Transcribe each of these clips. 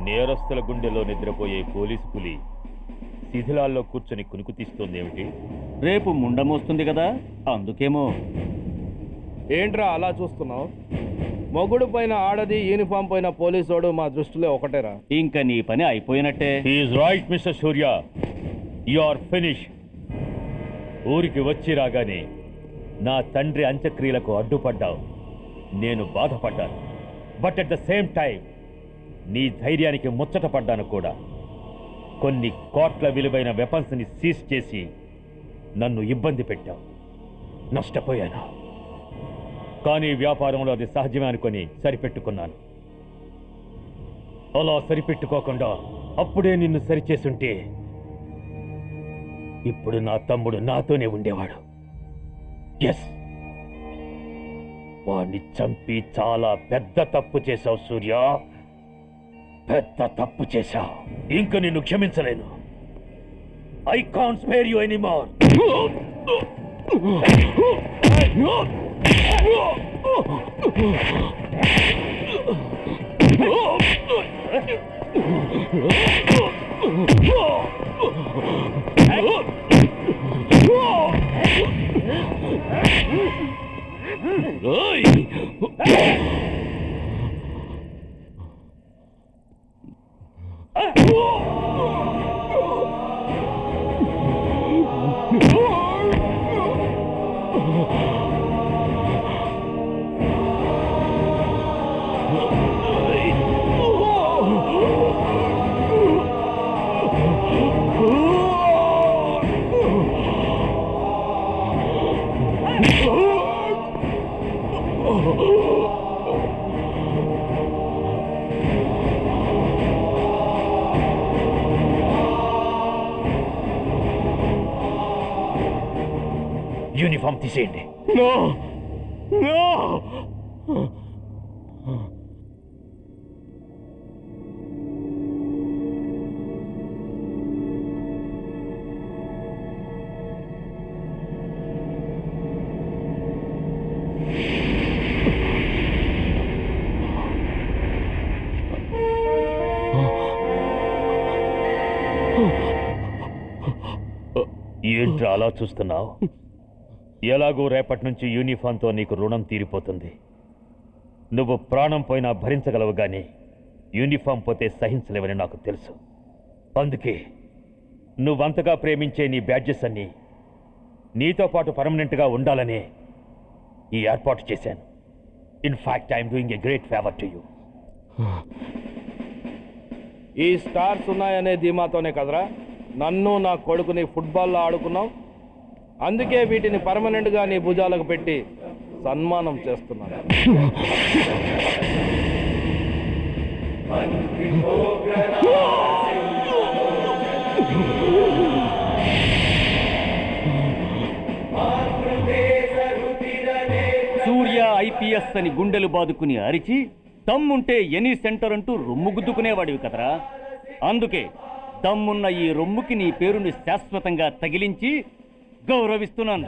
నేరస్తుల గుండెలో నిద్రపోయే పోలీసు పులి శిథిలాల్లో కూర్చొని కునుకు తీస్తోందేమిటి? రేపు ముండమోస్తుంది కదా, అందుకేమో. ఏంట్రా అలా చూస్తున్నావు? మొగుడు పైన ఆడది, యూనిఫామ్ పైన పోలీసోడు మా దృష్టిలో ఒకటేరా. ఇంకా నీ పని అయిపోయినట్టే. Is right mister Surya, you are finish. ఊరికి వచ్చి రాగానే నా తండ్రి అంత్యక్రియలకు అడ్డుపడ్డావు. నేను బాధపడ్డాను, but at the same time నీ ధైర్యానికి ముచ్చట పడ్డాను కూడా. కొన్ని కోట్ల విలువైన వెపన్స్ని సీజ్ చేసి నన్ను ఇబ్బంది పెట్టావు. నష్టపోయాను, కానీ వ్యాపారంలో అది సహజమే అనుకొని సరిపెట్టుకున్నాను. అలా సరిపెట్టుకోకుండా అప్పుడే నిన్ను సరిచేస్తుంటే ఇప్పుడు నా తమ్ముడు నాతోనే ఉండేవాడు. ఎస్, వాణ్ణి చంపి చాలా పెద్ద తప్పు చేశావు సూర్య, పెద్ద తప్పు చేశావు. ఇంక నిన్ను క్షమించలేను. I can't spare you anymore. Uniform తీసేయండి. ఏంట్రా అలా చూస్తున్నావు? ఎలాగూ రేపటి నుంచి యూనిఫామ్తో నీకు రుణం తీరిపోతుంది. నువ్వు ప్రాణం పోయినా భరించగలవు, కానీ యూనిఫామ్ పోతే సహించలేవని నాకు తెలుసు. అందుకే నువ్వంతగా ప్రేమించే నీ బ్యాడ్జెస్ అన్నీ నీతో పాటు పర్మనెంట్గా ఉండాలని ఈ ఏర్పాటు చేశాను. In fact I'm doing a great favour to you. ఈ స్టార్స్ ఉన్నాయనే ధీమాతోనే కదరా నన్ను నా కొడుకుని ఫుట్బాల్లో ఆడుకున్నావు. అందుకే వీటిని పర్మనెంట్గా నీ భుజాలకు పెట్టి సన్మానం చేస్తున్నాను. సూర్య ఐపీఎస్ అని గుండెలు బాదుకుని అరిచి, దమ్ముంటే ఎనీ సెంటర్ అంటూ రొమ్ము గుద్దుకునేవాడివి కదరా. అందుకే దమ్మున్న ఈ రొమ్ముకి నీ పేరుని శాశ్వతంగా తగిలించి గౌరవిస్తున్నాను.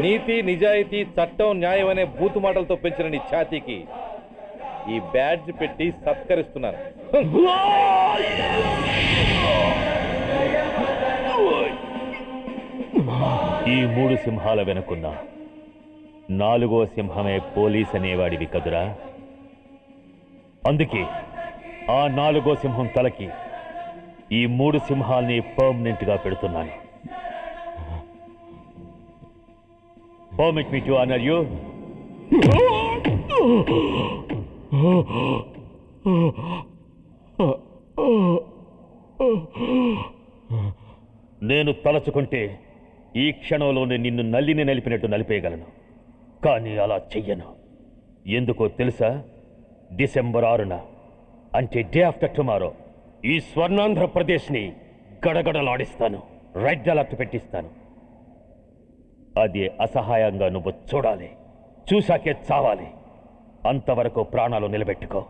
నీతి, నిజాయితీ, చట్టం, న్యాయం అనే బూతు మాటలతో పెంచిన నీ ఛాతీకి ఈ బ్యాడ్జ్ పెట్టి సత్కరిస్తున్నాను. ఈ 3 సింహాల వెనుకున్న 4వ సింహమే పోలీస్ అనేవాడివి కదురా. అందుకే ఆ 4వ సింహం తలకి ఈ 3 సింహాల్ని పర్మనెంట్గా పెడుతున్నాను. Permit me to honour you. నేను తలచుకుంటే ఈ క్షణంలోనే నిన్ను నల్లిని నలిపినట్టు నలిపేయగలను, కానీ అలా చెయ్యను. ఎందుకో తెలుసా? డిసెంబర్ 6న, అంటే డే ఆఫ్టర్ టుమారో, ఈ స్వర్ణాంధ్రప్రదేశ్ని గడగడలాడిస్తాను. రెడ్ అలర్ట్ పెట్టిస్తాను. అది అసహాయంగా నువ్వు చూడాలి, చూశాకే చావాలి. అంతవరకు ప్రాణాలు నిలబెట్టుకో.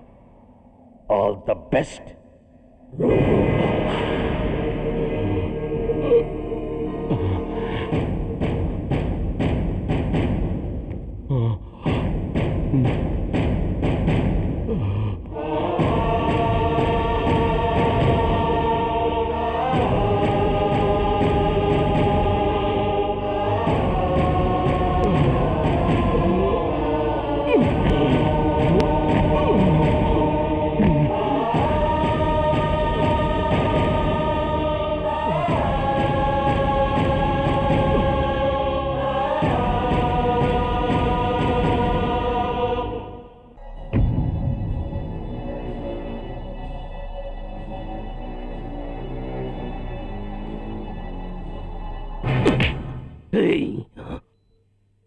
All the best.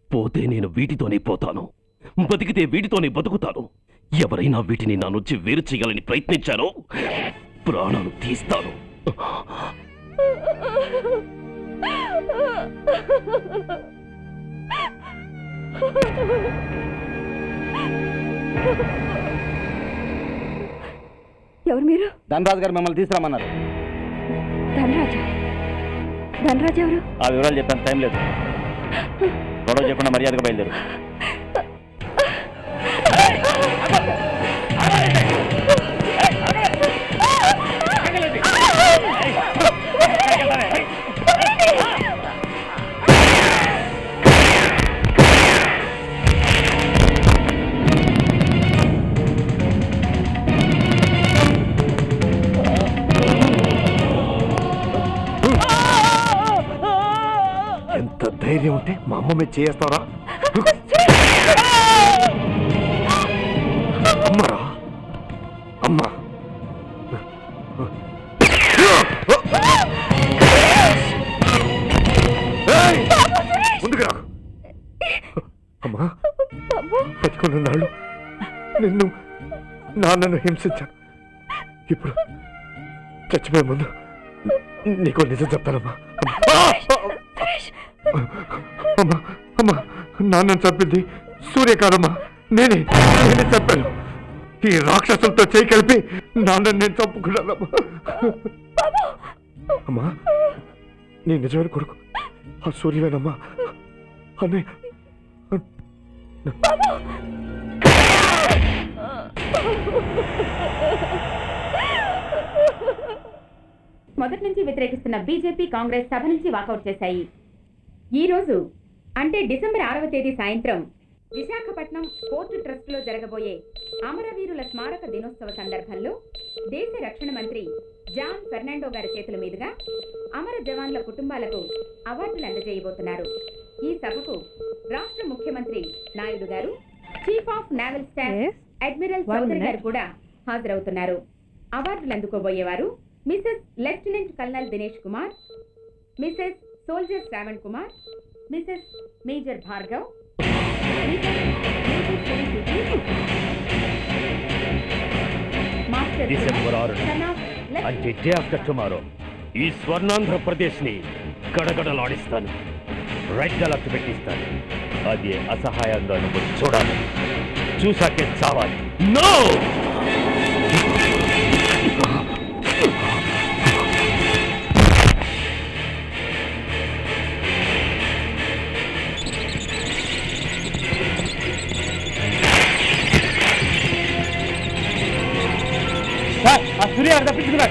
పోతే నేను వీటితోనే పోతాను, బతికితే వీటితోనే బతుకుతాను. ఎవరైనా వీటిని నా నుంచి వేరు చేయాలని ప్రయత్నించారో ప్రాణాలు తీస్తాను. ఎవరు మీరు? ధనరాజు గారు మిమ్మల్ని తీసుకురామన్నారు. ధనరాజా? ధనరాజు ఎవరు? ఆ వివరాలు చెప్పాను, టైం లేదు. గొడవ చెప్పకుండా మర్యాదగా బయలుదేరు. ఎంత ధైర్యం ఉంటే మా అమ్మ మీద చేస్తారా? అమ్మరా అమ్మా, ముందుకురా అమ్మా. బతికున్నాళ్ళు నిన్ను నాన్నను హింసించాను. ఇప్పుడు చచ్చిపోయే ముందు నీకు నిజం చెప్తానమ్మా. అమ్మా అమ్మా, నాన్నను చంపింది సూర్య కాదమ్మా, నేనే చెప్పాను. ఈ రాక్షసులతో చేయి కలిపి నాన్నని నేను చంపుకున్నానమ్మా. అమ్మా, నీ నిజమైన కొడుకు ఆ సూర్యవేనమ్మా. అన్నయ్య మొదటి నుంచి వ్యతిరేకిస్తున్న బీజేపీ, కాంగ్రెస్ సభ నుంచి వాకౌట్ చేశాయి. ఈ రోజు అంటే డిసెంబర్ 6వ తేదీ సాయంత్రం విశాఖపట్నం పోర్టు ట్రస్ట్లో జరగబోయే అమరవీరుల స్మారక దినోత్సవ సందర్భంలో దేశ రక్షణ మంత్రి జాన్ ఫెర్నాండో గారి చేతుల మీదుగా అమర జవాన్ల కుటుంబాలకు అవార్డులు అందజేయబోతున్నారు. ఈ సభకు రాష్ట్ర ముఖ్యమంత్రి నాయుడు గారు, chief of naval staff admiral Chowdhury గారు కూడా హాజరవుతున్నారు. అవార్డులు అందుకోబోయేవారు Mrs lieutenant colonel Dinesh Kumar, Mrs soldier Shravan Kumar, Mrs major Bhargav, December 6 అంటే డే ఆఫ్టర్ టుమారో ఈ స్వర్ణాంధ్రప్రదేశ్ ని గడగడలాడిస్తాను, రెడ్ అలర్ట్ పెట్టిస్తాను. అది అసహాయంగా నువ్వు చూడాలి, చూసాకే చావాలి. నో! సూర్య తప్పించుకున్నాడు.